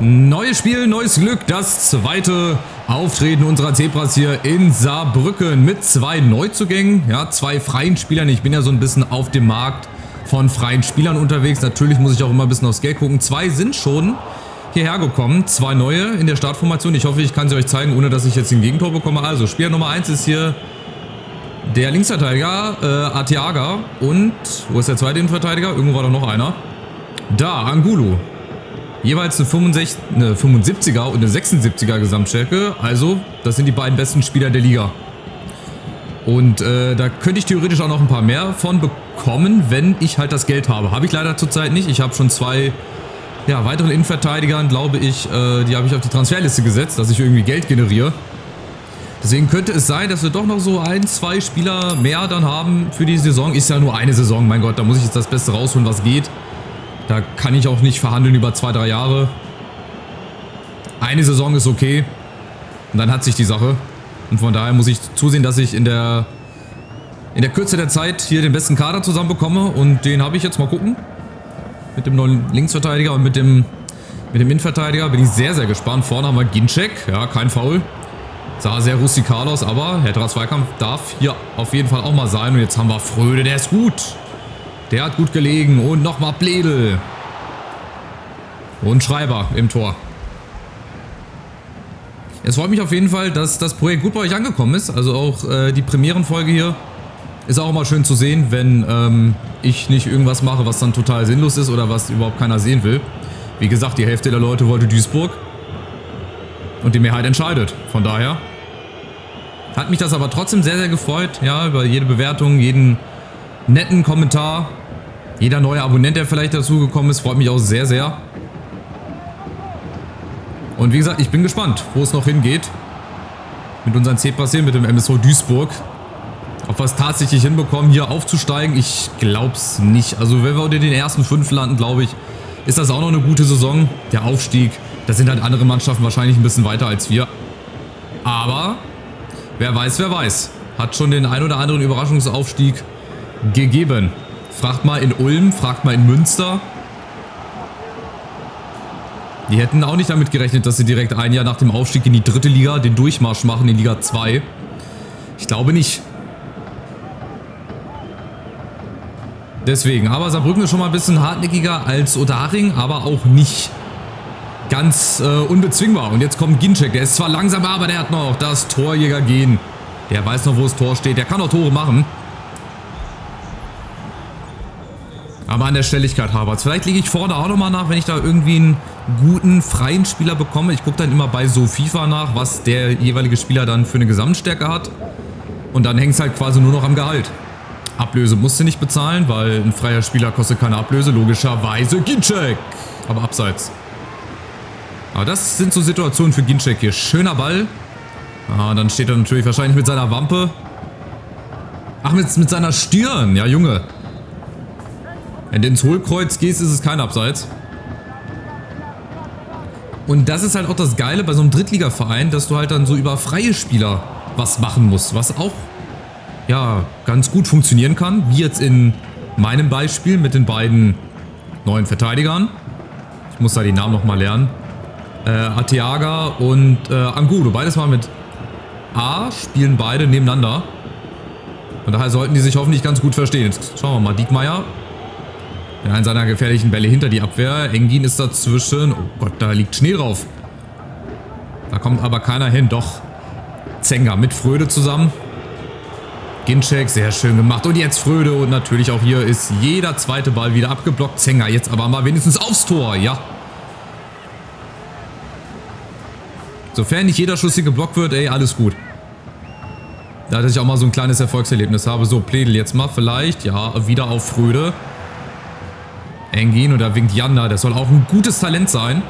Neues Spiel, neues Glück. Das zweite Auftreten unserer Zebras hier in Saarbrücken mit 2 Neuzugängen. Ja, 2 freien Spielern. Ich bin ja so ein bisschen auf dem Markt von freien Spielern unterwegs. Natürlich muss ich auch immer ein bisschen aufs Geld gucken. 2 sind schon hierher gekommen. 2 neue in der Startformation. Ich hoffe, ich kann sie euch zeigen, ohne dass ich jetzt ein Gegentor bekomme. Also, Spieler Nummer 1 ist hier der Linksverteidiger, Arteaga. Und, wo ist der zweite Innenverteidiger? Irgendwo war doch noch einer. Da, Angulo. Jeweils eine 75er und eine 76er Gesamtstärke. Also, das sind die beiden besten Spieler der Liga. Und da könnte ich theoretisch auch noch ein paar mehr von bekommen, wenn ich halt das Geld habe. Habe ich leider zurzeit nicht. Ich habe schon 2 weiteren Innenverteidigern, glaube ich, die habe ich auf die Transferliste gesetzt, dass ich irgendwie Geld generiere. Deswegen könnte es sein, dass wir doch noch so 1, 2 Spieler mehr dann haben für die Saison. Ist ja nur eine Saison, mein Gott, da muss ich jetzt das Beste rausholen, was geht. Da kann ich auch nicht verhandeln über 2, 3 Jahre. Eine Saison ist okay. Und dann hat sich die Sache. Und von daher muss ich zusehen, dass ich in der Kürze der Zeit hier den besten Kader zusammenbekomme. Und den habe ich jetzt mal gucken. Mit dem neuen Linksverteidiger und mit dem Innenverteidiger bin ich sehr, sehr gespannt. Vorne haben wir Ginczek. Ja, kein Foul. Sah sehr rustikal aus, aber härterer Zweikampf darf hier auf jeden Fall auch mal sein. Und jetzt haben wir Fröde, der ist gut. Der hat gut gelegen. Und nochmal Bledel. Und Schreiber im Tor. Es freut mich auf jeden Fall, dass das Projekt gut bei euch angekommen ist. Also auch die Premierenfolge hier ist auch immer schön zu sehen, wenn ich nicht irgendwas mache, was dann total sinnlos ist oder was überhaupt keiner sehen will. Wie gesagt, die Hälfte der Leute wollte Duisburg. Und die Mehrheit entscheidet. Von daher hat mich das aber trotzdem sehr, sehr gefreut. Ja, über jede Bewertung, jeden netten Kommentar. Jeder neue Abonnent, der vielleicht dazugekommen ist, freut mich auch sehr, sehr. Und wie gesagt, ich bin gespannt, wo es noch hingeht. Mit unseren Zebras hier, mit dem MSV Duisburg. Ob wir es tatsächlich hinbekommen, hier aufzusteigen, ich glaube es nicht. Also wenn wir unter den ersten 5 landen, glaube ich, ist das auch noch eine gute Saison. Der Aufstieg, da sind halt andere Mannschaften wahrscheinlich ein bisschen weiter als wir. Aber wer weiß, wer weiß. Hat schon den ein oder anderen Überraschungsaufstieg gegeben. Fragt mal in Ulm, fragt mal in Münster. Die hätten auch nicht damit gerechnet, dass sie direkt ein Jahr nach dem Aufstieg in die 3. Liga den Durchmarsch machen in Liga 2. Ich glaube nicht. Deswegen, aber Saarbrücken ist schon mal ein bisschen hartnäckiger als Odaring, aber auch nicht ganz unbezwingbar. Und jetzt kommt Ginczek, der ist zwar langsam, aber der hat noch das Torjäger-Gen. Der weiß noch, wo das Tor steht, der kann auch Tore machen. Aber an der Schnelligkeit hapert's. Vielleicht lege ich vorne auch nochmal nach, wenn ich da irgendwie einen guten, freien Spieler bekomme. Ich gucke dann immer bei SoFIFA nach, was der jeweilige Spieler dann für eine Gesamtstärke hat. Und dann hängt es halt quasi nur noch am Gehalt. Ablöse musst du nicht bezahlen, weil ein freier Spieler kostet keine Ablöse. Logischerweise Ginczek. Aber abseits. Aber das sind so Situationen für Ginczek hier. Schöner Ball. Ah, dann steht er natürlich wahrscheinlich mit seiner Wampe. Ach, mit seiner Stirn. Ja, Junge. Wenn du ins Hohlkreuz gehst, ist es kein Abseits. Und das ist halt auch das Geile bei so einem Drittligaverein, dass du halt dann so über freie Spieler was machen musst. Was auch, ja, ganz gut funktionieren kann. Wie jetzt in meinem Beispiel mit den beiden neuen Verteidigern. Ich muss da die Namen nochmal lernen. Arteaga und Angulo. Beides mal mit A, spielen beide nebeneinander. Von daher sollten die sich hoffentlich ganz gut verstehen. Jetzt schauen wir mal. Diekmeyer. Ja, in seiner gefährlichen Bälle hinter die Abwehr. Engin ist dazwischen. Oh Gott, da liegt Schnee drauf. Da kommt aber keiner hin. Doch. Zenga mit Fröde zusammen. Ginczek, sehr schön gemacht. Und jetzt Fröde. Und natürlich auch hier ist jeder zweite Ball wieder abgeblockt. Zenga jetzt aber mal wenigstens aufs Tor. Ja. Sofern nicht jeder Schuss hier geblockt wird, ey, alles gut. Da dass ich auch mal so ein kleines Erfolgserlebnis habe. So, Pledel jetzt mal vielleicht. Ja, wieder auf Fröde. Engin, oder winkt Janda, das soll auch ein gutes Talent sein.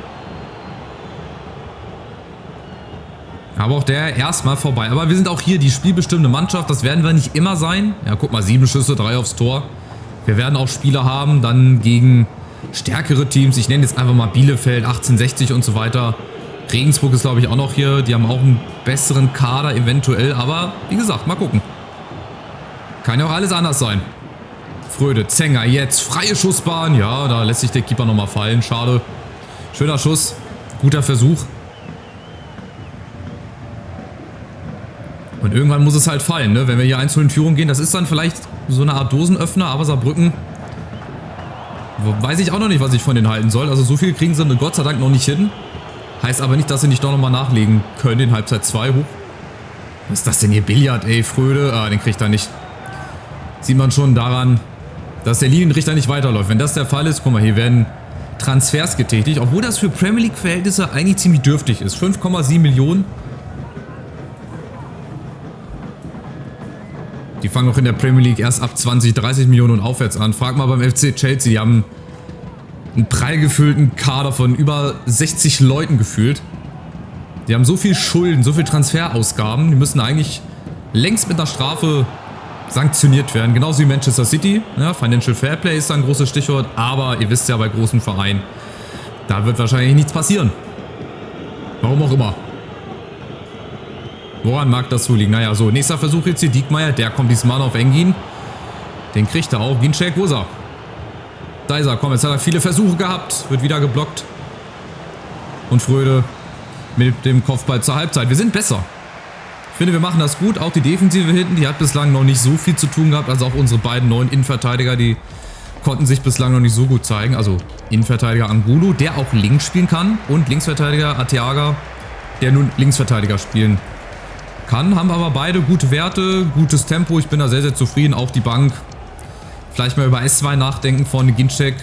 Aber auch der erstmal vorbei. Aber wir sind auch hier die spielbestimmende Mannschaft, das werden wir nicht immer sein. Ja, guck mal, 7 Schüsse, 3 aufs Tor. Wir werden auch Spiele haben, dann gegen stärkere Teams. Ich nenne jetzt einfach mal Bielefeld, 1860 und so weiter. Regensburg ist, glaube ich, auch noch hier. Die haben auch einen besseren Kader eventuell. Aber wie gesagt, mal gucken. Kann ja auch alles anders sein. Fröde, Zenga jetzt, freie Schussbahn. Ja, da lässt sich der Keeper nochmal fallen. Schade. Schöner Schuss. Guter Versuch. Und irgendwann muss es halt fallen, ne? Wenn wir hier 1-0 in Führung gehen. Das ist dann vielleicht so eine Art Dosenöffner, aber Saarbrücken weiß ich auch noch nicht, was ich von denen halten soll. Also so viel kriegen sie Gott sei Dank noch nicht hin. Heißt aber nicht, dass sie nicht doch nochmal nachlegen können in Halbzeit 2 hoch. Was ist das denn hier? Billard, ey, Fröde. Ah, den kriegt er nicht. Sieht man schon daran, dass der Linienrichter nicht weiterläuft. Wenn das der Fall ist, guck mal, hier werden Transfers getätigt. Obwohl das für Premier League Verhältnisse eigentlich ziemlich dürftig ist. 5,7 Millionen. Die fangen auch in der Premier League erst ab 20, 30 Millionen und aufwärts an. Frag mal beim FC Chelsea, die haben einen prall gefüllten Kader von über 60 Leuten gefühlt. Die haben so viel Schulden, so viel Transferausgaben, die müssen eigentlich längst mit einer Strafe sanktioniert werden. Genauso wie Manchester City. Ja, Financial Fairplay ist da ein großes Stichwort, aber ihr wisst ja, bei großen Vereinen, da wird wahrscheinlich nichts passieren. Warum auch immer. Woran mag das so liegen? Naja, so, nächster Versuch jetzt hier, Diekmeyer, der kommt diesmal auf Engin. Den kriegt er auch. Ginczek, wo ist er? Da ist er, komm, jetzt hat er viele Versuche gehabt, wird wieder geblockt. Und Fröde mit dem Kopfball zur Halbzeit. Wir sind besser. Ich finde, wir machen das gut. Auch die Defensive hinten, die hat bislang noch nicht so viel zu tun gehabt. Also auch unsere beiden neuen Innenverteidiger, die konnten sich bislang noch nicht so gut zeigen. Also Innenverteidiger Angulo, der auch links spielen kann. Und Linksverteidiger Arteaga, der nun Linksverteidiger spielen kann. Haben aber beide gute Werte, gutes Tempo. Ich bin da sehr, sehr zufrieden. Auch die Bank. Vielleicht mal über S2 nachdenken von Ginczek.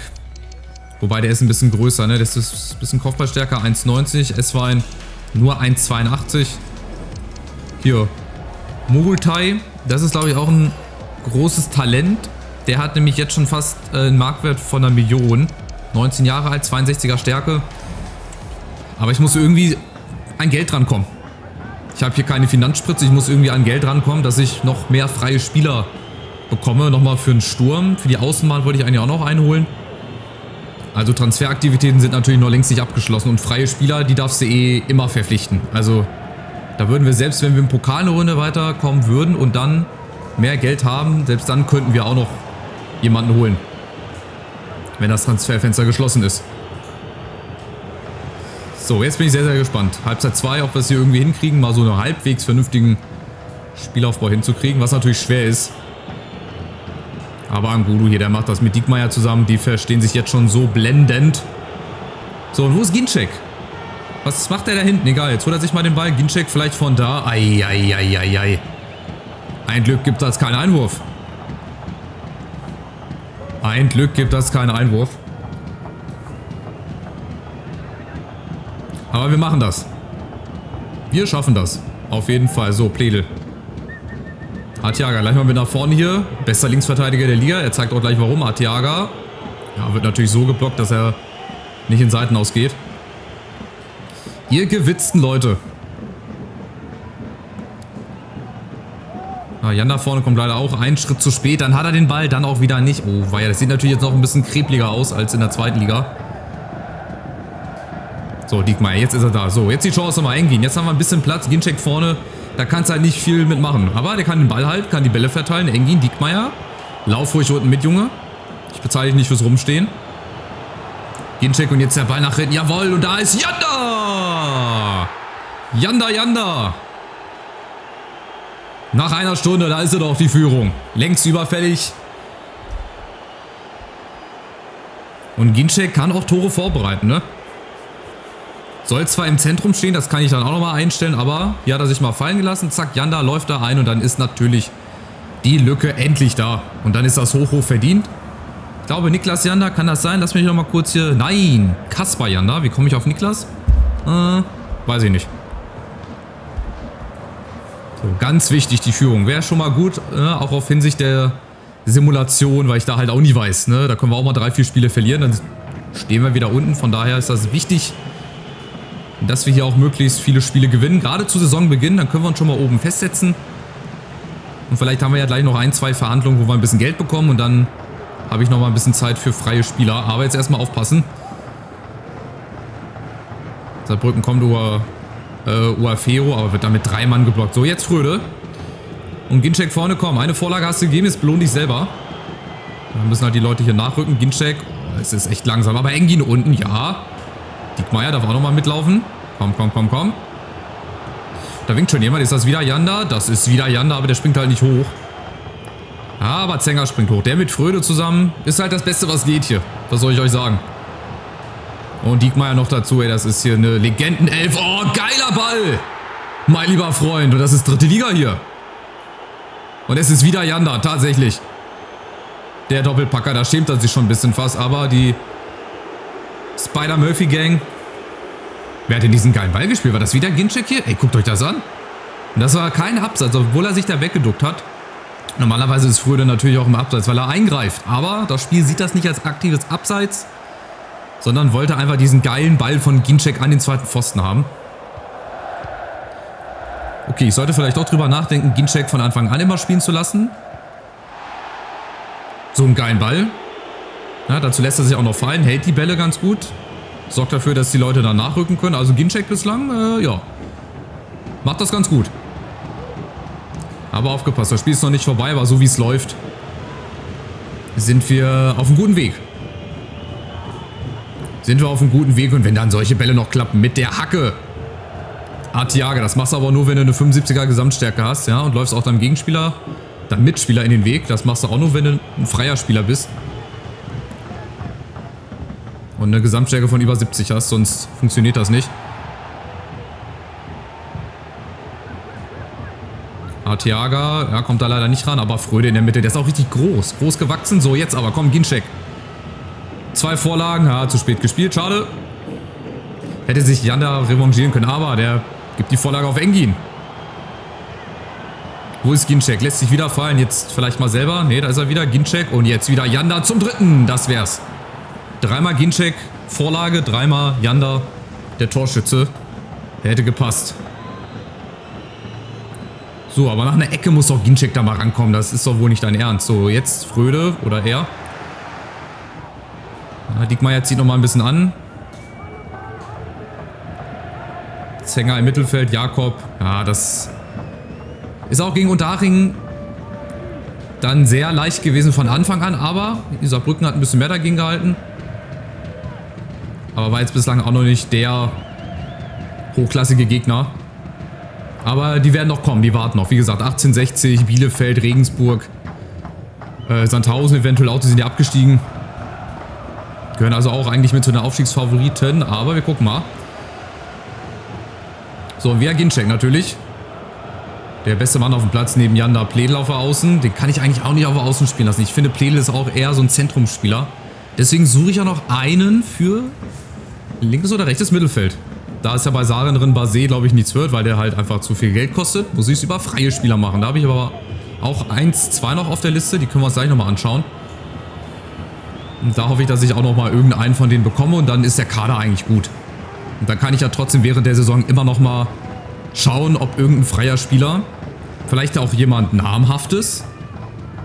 Wobei der ist ein bisschen größer, ne? Das ist ein bisschen Kopfballstärker. 1,90. S2 nur 1,82. Hier. Mogultai. Das ist, glaube ich, auch ein großes Talent. Der hat nämlich jetzt schon fast einen Marktwert von 1 Million. 19 Jahre alt, 62er Stärke. Aber ich muss irgendwie an Geld rankommen. Ich habe hier keine Finanzspritze, ich muss irgendwie an Geld rankommen, dass ich noch mehr freie Spieler bekomme. Nochmal für einen Sturm. Für die Außenbahn wollte ich eigentlich auch noch einholen. Also Transferaktivitäten sind natürlich noch längst nicht abgeschlossen. Und freie Spieler, die darfst du eh immer verpflichten. Also da würden wir, selbst wenn wir im Pokal eine Runde weiterkommen würden und dann mehr Geld haben, selbst dann könnten wir auch noch jemanden holen. Wenn das Transferfenster geschlossen ist. So, jetzt bin ich sehr, sehr gespannt. Halbzeit 2, ob wir es hier irgendwie hinkriegen, mal so einen halbwegs vernünftigen Spielaufbau hinzukriegen, was natürlich schwer ist. Aber Angulo hier, der macht das mit Diekmeyer zusammen. Die verstehen sich jetzt schon so blendend. So, und wo ist Ginczek? Was macht der da hinten? Egal, jetzt holt er sich mal den Ball. Ginczek vielleicht von da. Eieieiei. Ein Glück gibt das keinen Einwurf. Ein Glück gibt das keinen Einwurf. Aber wir machen das. Wir schaffen das. Auf jeden Fall. So, Pledel. Arteaga gleich mal mit nach vorne hier. Bester Linksverteidiger der Liga. Er zeigt auch gleich warum. Arteaga. Ja, wird natürlich so geblockt, dass er nicht in Seiten ausgeht. Ihr gewitzten Leute. Jan da vorne kommt leider auch einen Schritt zu spät. Dann hat er den Ball, dann auch wieder nicht. Oh, weil das sieht natürlich jetzt noch ein bisschen krebliger aus als in der zweiten Liga. So, Diekmeyer, jetzt ist er da. So, jetzt die Chance nochmal Engin. Jetzt haben wir ein bisschen Platz. Ginczek vorne, da kannst du halt nicht viel mitmachen. Aber der kann den Ball halten, kann die Bälle verteilen. Engin, Diekmeyer. Lauf ruhig unten mit, Junge. Ich bezahle dich nicht fürs Rumstehen. Ginczek und jetzt der Ball nach hinten. Jawohl, und da ist Janda! Janda! Nach einer Stunde, da ist er doch, die Führung. Längst überfällig. Und Ginczek kann auch Tore vorbereiten, ne? Soll zwar im Zentrum stehen, das kann ich dann auch nochmal einstellen, aber hier hat er sich mal fallen gelassen. Zack, Janda läuft da ein und dann ist natürlich die Lücke endlich da. Und dann ist das hoch verdient. Ich glaube, Niklas Janda, kann das sein? Lass mich nochmal kurz hier... Nein, Kaspar Janda. Wie komme ich auf Niklas? Weiß ich nicht. So, ganz wichtig, die Führung. Wäre schon mal gut, auch auf Hinsicht der Simulation, weil ich da halt auch nie weiß. Ne? Da können wir auch mal 3, 4 Spiele verlieren, dann stehen wir wieder unten. Von daher ist das wichtig, dass wir hier auch möglichst viele Spiele gewinnen. Gerade zu Saisonbeginn, dann können wir uns schon mal oben festsetzen. Und vielleicht haben wir ja gleich noch 1, 2 Verhandlungen, wo wir ein bisschen Geld bekommen. Und dann habe ich noch mal ein bisschen Zeit für freie Spieler. Aber jetzt erstmal aufpassen. Saarbrücken kommt über Uafero, aber wird dann mit 3 Mann geblockt. So, jetzt Fröde. Und Ginczek vorne, komm. Eine Vorlage hast du gegeben, jetzt belohn dich selber. Dann müssen halt die Leute hier nachrücken. Ginczek, oh, es ist echt langsam. Aber Engin unten, ja. Diekmeyer darf auch nochmal mitlaufen. Komm, komm, komm, komm. Da winkt schon jemand. Ist das wieder Janda? Das ist wieder Janda, aber der springt halt nicht hoch. Aber Zenger springt hoch. Der mit Fröde zusammen ist halt das Beste, was geht hier. Was soll ich euch sagen? Und Diekmeyer noch dazu. Ey, das ist hier eine Legendenelf. Oh, geiler Ball. Mein lieber Freund. Und das ist dritte Liga hier. Und es ist wieder Janda, tatsächlich. Der Doppelpacker, da schämt er sich schon ein bisschen fast. Aber die Spider-Murphy-Gang. Wer hat denn diesen geilen Ball gespielt? War das wieder Ginczek hier? Ey, guckt euch das an. Und das war kein Absatz, obwohl er sich da weggeduckt hat. Normalerweise ist Fröde natürlich auch im Abseits, weil er eingreift. Aber das Spiel sieht das nicht als aktives Abseits, sondern wollte einfach diesen geilen Ball von Ginczek an den zweiten Pfosten haben. Okay, ich sollte vielleicht auch drüber nachdenken, Ginczek von Anfang an immer spielen zu lassen. So einen geilen Ball. Ja, dazu lässt er sich auch noch fallen, hält die Bälle ganz gut. Sorgt dafür, dass die Leute dann nachrücken können. Also Ginczek bislang, ja, macht das ganz gut. Aber aufgepasst, das Spiel ist noch nicht vorbei, aber so wie es läuft, sind wir auf einem guten Weg. Und wenn dann solche Bälle noch klappen mit der Hacke. Arteaga, das machst du aber nur, wenn du eine 75er Gesamtstärke hast, ja, und läufst auch deinem Gegenspieler, deinem Mitspieler in den Weg. Das machst du auch nur, wenn du ein freier Spieler bist. Und eine Gesamtstärke von über 70 hast, sonst funktioniert das nicht. Arteaga, ja, kommt da leider nicht ran, aber Fröde in der Mitte, der ist auch richtig groß. Groß gewachsen. So, jetzt aber, komm, Ginczek. 2 Vorlagen, ja, zu spät gespielt, schade. Hätte sich Janda revanchieren können, aber der gibt die Vorlage auf Engin. Wo ist Ginczek? Lässt sich wieder fallen, jetzt vielleicht mal selber. Ne, da ist er wieder, Ginczek. Und jetzt wieder Janda zum dritten, das wär's. 3-mal Ginczek, Vorlage, 3-mal Janda, der Torschütze. Der hätte gepasst. So, aber nach einer Ecke muss doch Ginczek da mal rankommen. Das ist doch wohl nicht dein Ernst. So, jetzt Fröde oder er. Ja, Diekmeyer zieht nochmal ein bisschen an. Zenger im Mittelfeld, Jakob. Ja, das ist auch gegen Unterhaching dann sehr leicht gewesen von Anfang an. Aber Saarbrücken hat ein bisschen mehr dagegen gehalten. Aber war jetzt bislang auch noch nicht der hochklassige Gegner. Aber die werden noch kommen, die warten noch. Wie gesagt, 1860, Bielefeld, Regensburg, Sandhausen eventuell auch, die sind ja abgestiegen. Gehören also auch eigentlich mit zu den Aufstiegsfavoriten, aber wir gucken mal. So, und wer Ginczek natürlich. Der beste Mann auf dem Platz neben Janda, Pledel auf der Außen. Den kann ich eigentlich auch nicht auf der Außen spielen lassen. Ich finde, Pledel ist auch eher so ein Zentrumsspieler. Deswegen suche ich ja noch einen für linkes oder rechtes Mittelfeld. Da ist ja bei Sarenrin Basé, glaube ich, nichts wird, weil der halt einfach zu viel Geld kostet. Muss ich es über freie Spieler machen. Da habe ich aber auch 1, 2 noch auf der Liste. Die können wir uns gleich nochmal anschauen. Und da hoffe ich, dass ich auch nochmal irgendeinen von denen bekomme. Und dann ist der Kader eigentlich gut. Und dann kann ich ja trotzdem während der Saison immer nochmal schauen, ob irgendein freier Spieler, vielleicht auch jemand Namhaftes,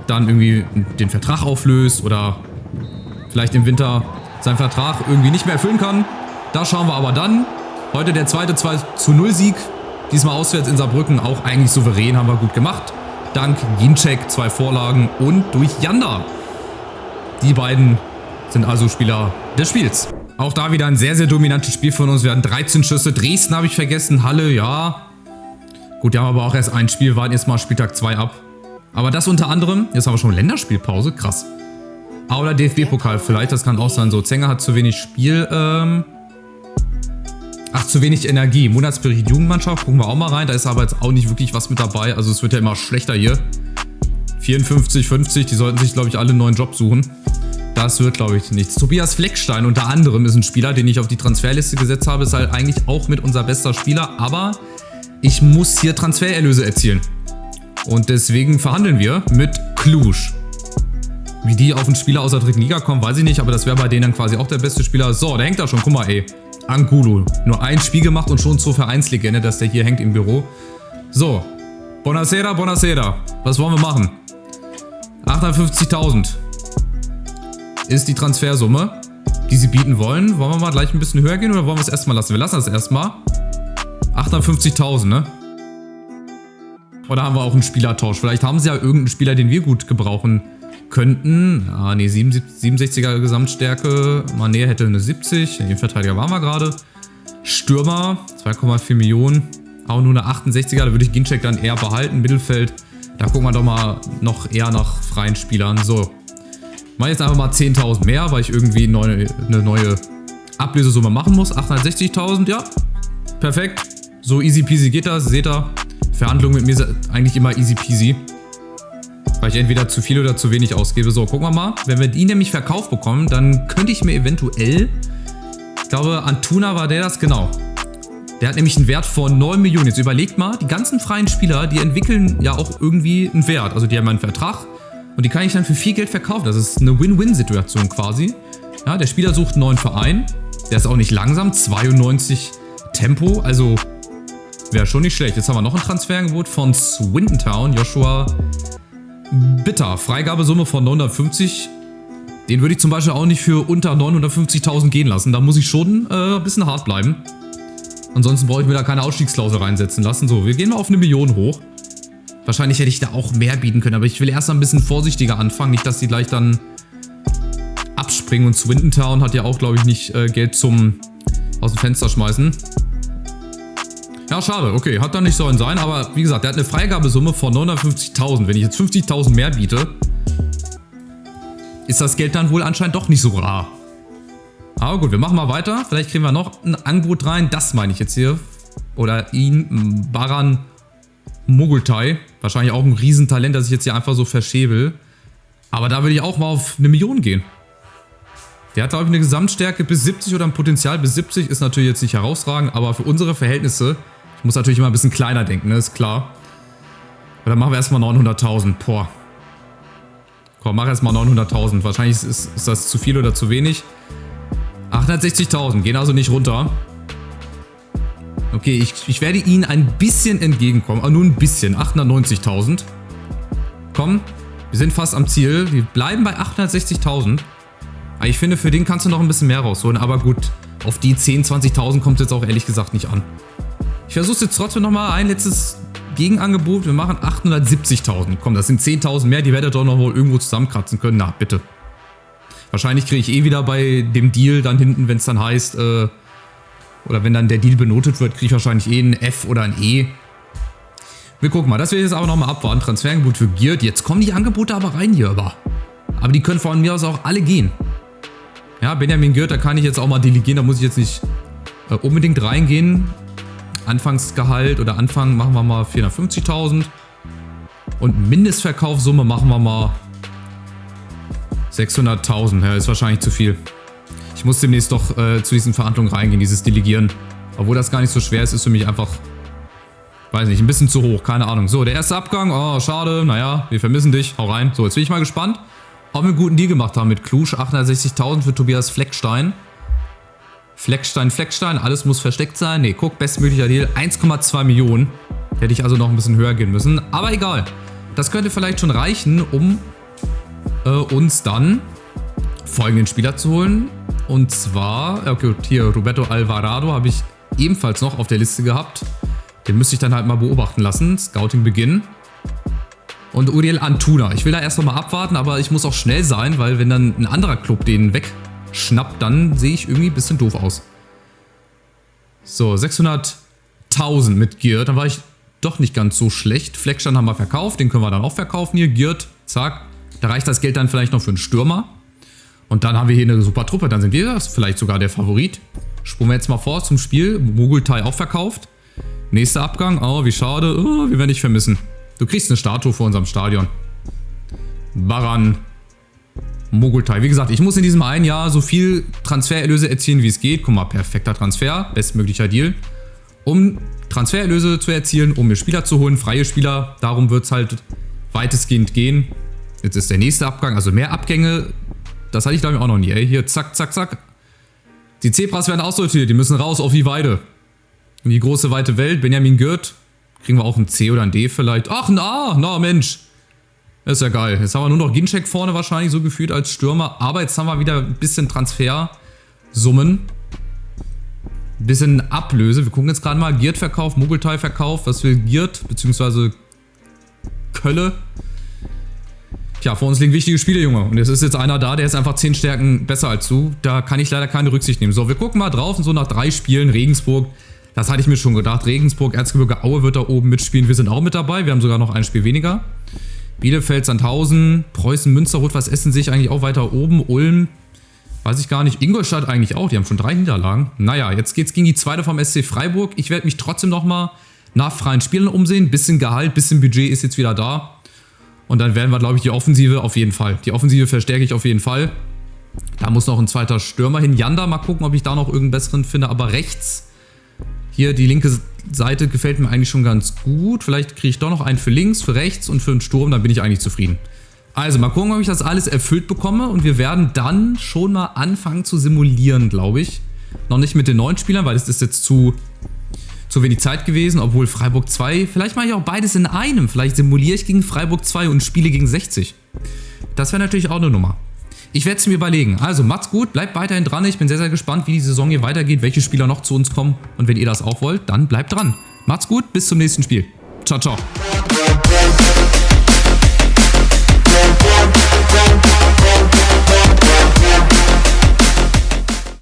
dann irgendwie den Vertrag auflöst oder vielleicht im Winter seinen Vertrag irgendwie nicht mehr erfüllen kann. Da schauen wir aber dann. Heute der zweite 2:0 Sieg. Diesmal auswärts in Saarbrücken. Auch eigentlich souverän, haben wir gut gemacht. Dank Ginczek, 2 Vorlagen und durch Janda. Die beiden sind also Spieler des Spiels. Auch da wieder ein sehr, sehr dominantes Spiel von uns. Wir hatten 13 Schüsse. Dresden habe ich vergessen. Halle, ja. Gut, die haben aber auch erst ein Spiel. Warten jetzt mal Spieltag 2 ab. Aber das unter anderem. Jetzt haben wir schon Länderspielpause. Krass. Oder DFB-Pokal vielleicht. Das kann auch sein. So, Zenger hat zu wenig Spiel. Ach, zu wenig Energie. Monatsperiode Jugendmannschaft. Gucken wir auch mal rein. Da ist aber jetzt auch nicht wirklich was mit dabei. Also es wird ja immer schlechter hier. 54, 50. Die sollten sich, glaube ich, alle einen neuen Job suchen. Das wird, glaube ich, nichts. Tobias Fleckstein unter anderem ist ein Spieler, den ich auf die Transferliste gesetzt habe. Ist halt eigentlich auch mit unser bester Spieler. Aber ich muss hier Transfererlöse erzielen. Und deswegen verhandeln wir mit Cluj. Wie die auf einen Spieler aus der dritten Liga kommen, weiß ich nicht. Aber das wäre bei denen dann quasi auch der beste Spieler. So, der hängt da schon. Guck mal, ey. Angulo. Nur ein Spiel gemacht und schon zur Vereinslegende, dass der hier hängt im Büro. So. Buonasera, buonasera. Was wollen wir machen? 850.000 ist die Transfersumme, die sie bieten wollen. Wollen wir mal gleich ein bisschen höher gehen oder wollen wir es erstmal lassen? Wir lassen das erstmal. 850.000, ne? Oder haben wir auch einen Spielertausch? Vielleicht haben sie ja irgendeinen Spieler, den wir gut gebrauchen könnten. Ah, nee, 67er Gesamtstärke. Mané hätte eine 70. Den Verteidiger waren wir gerade. Stürmer, 2,4 Millionen. Auch nur eine 68er. Da würde ich Ginczek dann eher behalten. Mittelfeld, da gucken wir doch mal noch eher nach freien Spielern. So. Mach jetzt einfach mal 10.000 mehr, weil ich irgendwie eine neue Ablösesumme machen muss. 860.000, ja. Perfekt. So easy peasy geht das, seht ihr. Verhandlungen mit mir sind eigentlich immer easy peasy. Weil ich entweder zu viel oder zu wenig ausgebe. So, gucken wir mal. Wenn wir die nämlich verkauft bekommen, dann könnte ich mir eventuell... Ich glaube, Antuna war der das, genau. Der hat nämlich einen Wert von 9 Millionen. Jetzt überlegt mal, die ganzen freien Spieler, die entwickeln ja auch irgendwie einen Wert. Also die haben einen Vertrag und die kann ich dann für viel Geld verkaufen. Das ist eine Win-Win-Situation quasi. Ja, der Spieler sucht einen neuen Verein. Der ist auch nicht langsam, 92 Tempo, also wäre schon nicht schlecht. Jetzt haben wir noch ein Transferangebot von Swindon Town, Joshua Bitter. Freigabesumme von 950. Den würde ich zum Beispiel auch nicht für unter 950.000 gehen lassen. Da muss ich schon ein bisschen hart bleiben. Ansonsten brauche ich mir da keine Ausstiegsklausel reinsetzen lassen. So, wir gehen mal auf 1 Million hoch. Wahrscheinlich hätte ich da auch mehr bieten können, aber ich will erst mal ein bisschen vorsichtiger anfangen. Nicht, dass die gleich dann abspringen. Und Swindon Town hat ja auch, glaube ich, nicht Geld zum aus dem Fenster schmeißen. Ja, schade. Okay, hat dann nicht sollen sein. Aber wie gesagt, der hat eine Freigabesumme von 950.000. Wenn ich jetzt 50.000 mehr biete, ist das Geld dann wohl anscheinend doch nicht so rar. Aber gut, wir machen mal weiter. Vielleicht kriegen wir noch ein Angebot rein. Das meine ich jetzt hier. Oder ihn, Baran Mogultai. Wahrscheinlich auch ein Riesentalent, das ich jetzt hier einfach so verschäbel. Aber da würde ich auch mal auf 1 Million gehen. Der hat, glaube ich, eine Gesamtstärke bis 70 oder ein Potenzial bis 70. Ist natürlich jetzt nicht herausragend, aber für unsere Verhältnisse, ich muss natürlich immer ein bisschen kleiner denken, ne? Ist klar. Aber dann machen wir erstmal 900.000. Boah. Komm, mach erstmal 900.000. Wahrscheinlich ist das zu viel oder zu wenig. 860.000, gehen also nicht runter. Okay, ich werde Ihnen ein bisschen entgegenkommen, aber nur ein bisschen. 890.000. Komm, wir sind fast am Ziel. Wir bleiben bei 860.000. Aber ich finde, für den kannst du noch ein bisschen mehr rausholen. Aber gut, auf die 10.000, 20.000 kommt es jetzt auch ehrlich gesagt nicht an. Ich versuche es jetzt trotzdem nochmal. Ein letztes Gegenangebot. Wir machen 870.000. Komm, das sind 10.000 mehr. Die werdet ihr doch noch wohl irgendwo zusammenkratzen können. Na, bitte. Wahrscheinlich kriege ich eh wieder bei dem Deal dann hinten, wenn es dann heißt, oder wenn dann der Deal benotet wird, kriege ich wahrscheinlich eh ein F oder ein E. Wir gucken mal, das will ich jetzt aber nochmal abwarten. Transferangebot für Giert. Jetzt kommen die Angebote aber rein hier, aber die können von mir aus auch alle gehen. Ja, Benjamin Giert, da kann ich jetzt auch mal delegieren, da muss ich jetzt nicht unbedingt reingehen. Anfangsgehalt oder Anfang machen wir mal 450.000. Und Mindestverkaufssumme machen wir mal 600.000. Ja, ist wahrscheinlich zu viel. Ich muss demnächst doch zu diesen Verhandlungen reingehen, dieses Delegieren. Obwohl das gar nicht so schwer ist, ist für mich einfach, weiß nicht, ein bisschen zu hoch, keine Ahnung. So, der erste Abgang, oh, schade, naja, wir vermissen dich, hau rein. So, jetzt bin ich mal gespannt, ob wir einen guten Deal gemacht haben mit Cluj. 860.000 für Tobias Fleckstein. Fleckstein, alles muss versteckt sein. Ne, guck, bestmöglicher Deal, 1,2 Millionen. Hätte ich also noch ein bisschen höher gehen müssen. Aber egal, das könnte vielleicht schon reichen, um uns dann folgenden Spieler zu holen. Und zwar, okay, hier Roberto Alvarado habe ich ebenfalls noch auf der Liste gehabt. Den müsste ich dann halt mal beobachten lassen. Scouting beginnen. Und Uriel Antuna. Ich will da erst noch mal abwarten, aber ich muss auch schnell sein, weil wenn dann ein anderer Club den wegschnappt, dann sehe ich irgendwie ein bisschen doof aus. So, 600.000 mit Giert. Dann war ich doch nicht ganz so schlecht. Fleckstein haben wir verkauft, den können wir dann auch verkaufen hier. Giert, zack. Da reicht das Geld dann vielleicht noch für einen Stürmer. Und dann haben wir hier eine super Truppe. Dann sind wir das, vielleicht sogar der Favorit. Spulen wir jetzt mal vor zum Spiel. Mogultai auch verkauft. Nächster Abgang. Oh, wie schade. Oh, wir werden dich vermissen. Du kriegst eine Statue vor unserem Stadion. Baran Mogultai. Wie gesagt, ich muss in diesem einen Jahr so viel Transfererlöse erzielen, wie es geht. Guck mal, perfekter Transfer. Bestmöglicher Deal. Um Transfererlöse zu erzielen, um mir Spieler zu holen. Freie Spieler. Darum wird es halt weitestgehend gehen. Jetzt ist der nächste Abgang. Also mehr Abgänge. Das hatte ich, glaube ich, auch noch nie. Ey. Hier, zack, zack, zack. Die Zebras werden aussortiert. Die müssen raus auf die Weide. In die große, weite Welt. Benjamin Giert. Kriegen wir auch ein C oder ein D vielleicht. Ach, ein A. Na, Mensch. Das ist ja geil. Jetzt haben wir nur noch Ginczek vorne wahrscheinlich so gefühlt als Stürmer. Aber jetzt haben wir wieder ein bisschen Transfersummen. Ein bisschen Ablöse. Wir gucken jetzt gerade mal. Giert verkauft, Mogultai verkauft. Was will Giert? Beziehungsweise Kölle. Tja, vor uns liegen wichtige Spiele, Junge. Und es ist jetzt einer da, der ist einfach 10 Stärken besser als du. Da kann ich leider keine Rücksicht nehmen. So, wir gucken mal drauf und so nach 3 Spielen. Regensburg, das hatte ich mir schon gedacht. Regensburg, Erzgebirge Aue wird da oben mitspielen. Wir sind auch mit dabei. Wir haben sogar noch ein Spiel weniger. Bielefeld, Sandhausen, Preußen, Münster, Rot-Weiß Essen sehe ich eigentlich auch weiter oben. Ulm, weiß ich gar nicht. Ingolstadt eigentlich auch. Die haben schon 3 Niederlagen. Naja, jetzt geht's gegen die zweite vom SC Freiburg. Ich werde mich trotzdem nochmal nach freien Spielen umsehen. Bisschen Gehalt, bisschen Budget ist jetzt wieder da. Und dann werden wir, glaube ich, die Offensive auf jeden Fall. Die Offensive verstärke ich auf jeden Fall. Da muss noch ein zweiter Stürmer hin. Janda, mal gucken, ob ich da noch irgendeinen besseren finde. Aber rechts, hier die linke Seite gefällt mir eigentlich schon ganz gut. Vielleicht kriege ich doch noch einen für links, für rechts und für den Sturm. Dann bin ich eigentlich zufrieden. Also mal gucken, ob ich das alles erfüllt bekomme. Und wir werden dann schon mal anfangen zu simulieren, glaube ich. Noch nicht mit den neuen Spielern, weil es ist jetzt zu wenig Zeit gewesen, obwohl Freiburg 2, vielleicht mache ich auch beides in einem. Vielleicht simuliere ich gegen Freiburg 2 und spiele gegen 60. Das wäre natürlich auch eine Nummer. Ich werde es mir überlegen. Also macht's gut, bleibt weiterhin dran. Ich bin sehr, sehr gespannt, wie die Saison hier weitergeht, welche Spieler noch zu uns kommen. Und wenn ihr das auch wollt, dann bleibt dran. Macht's gut, bis zum nächsten Spiel. Ciao, ciao.